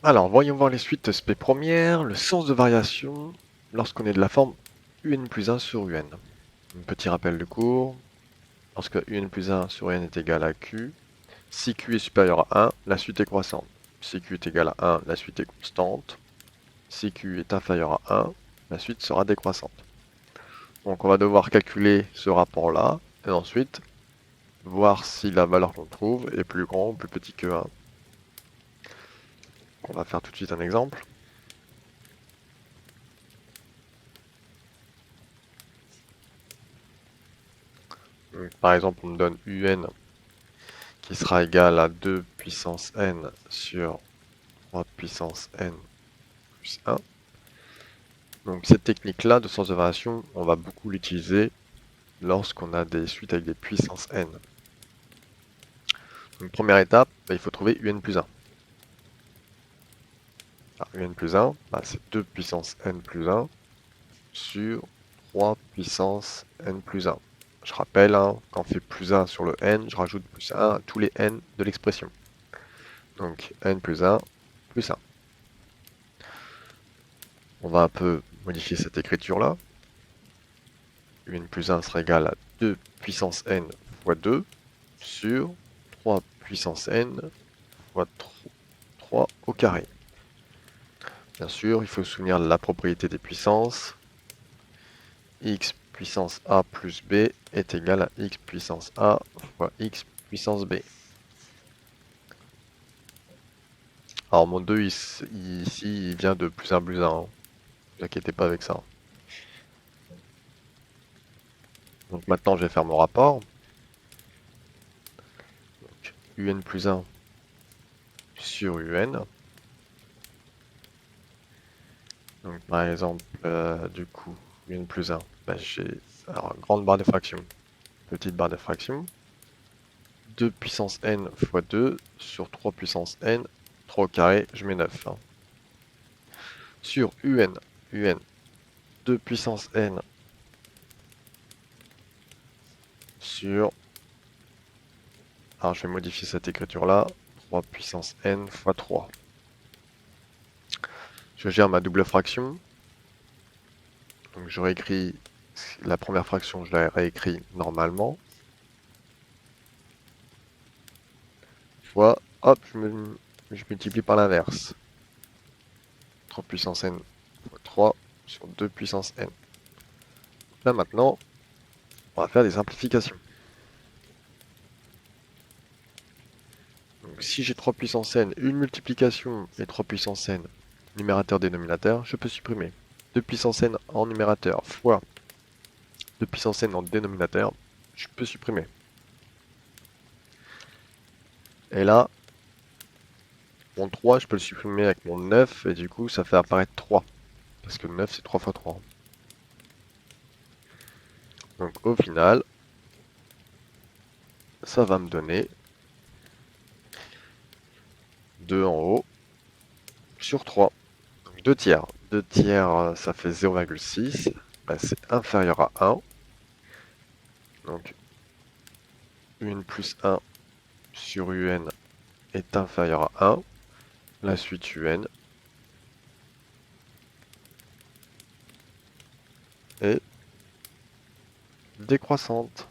Alors, voyons voir les suites SP première, le sens de variation lorsqu'on est de la forme un plus 1 sur un. Un petit rappel de cours. Lorsque un plus 1 sur n est égal à q, si q est supérieur à 1, la suite est croissante. Si q est égal à 1, la suite est constante. Si q est inférieur à 1, la suite sera décroissante. Donc on va devoir calculer ce rapport-là, et ensuite voir si la valeur qu'on trouve est plus grand ou plus petit que 1. On va faire tout de suite un exemple. Donc, par exemple, on me donne un qui sera égal à 2 puissance n sur 3 puissance n plus 1. Donc cette technique-là de sens de variation, on va beaucoup l'utiliser lorsqu'on a des suites avec des puissances n. Donc première étape, il faut trouver un plus 1. Alors, un plus 1, c'est 2 puissance n plus 1 sur 3 puissance n plus 1. Je rappelle, quand on fait plus 1 sur le n, je rajoute plus 1 à tous les n de l'expression. Donc n plus 1 plus 1. On va un peu modifier cette écriture-là. Un plus 1 sera égal à 2 puissance n fois 2 sur 3 puissance n fois 3 au carré. Bien sûr, il faut se souvenir de la propriété des puissances. X puissance a plus b est égal à x puissance a fois x puissance b. Alors mon 2 ici, il vient de plus 1 plus 1. Ne vous inquiétez pas avec ça. Donc maintenant, je vais faire mon rapport. Donc, un plus 1 sur un. Donc par exemple, du coup, un plus 1, j'ai alors grande barre de fraction, petite barre de fraction. 2 puissance n fois 2 sur 3 puissance n, 3 au carré, je mets 9. Sur un, 2 puissance n sur... Alors je vais modifier cette écriture-là, 3 puissance n fois 3. Je gère ma double fraction. Donc je réécris la première fraction, je la réécris normalement. Fois, hop, je multiplie par l'inverse. 3 puissance n fois 3 sur 2 puissance n. Là maintenant, on va faire des simplifications. Donc si j'ai 3 puissance n, une multiplication et 3 puissance n, numérateur-dénominateur, je peux supprimer. 2 puissance n en numérateur fois 2 puissance n en dénominateur, je peux supprimer. Et là, mon 3, je peux le supprimer avec mon 9, et du coup, ça fait apparaître 3. Parce que 9, c'est 3 fois 3. Donc au final, ça va me donner 2 en haut sur 3. Donc 2 tiers. 2 tiers, ça fait 0,6. C'est inférieur à 1. Donc un plus 1 sur un est inférieur à 1. La suite un est décroissante.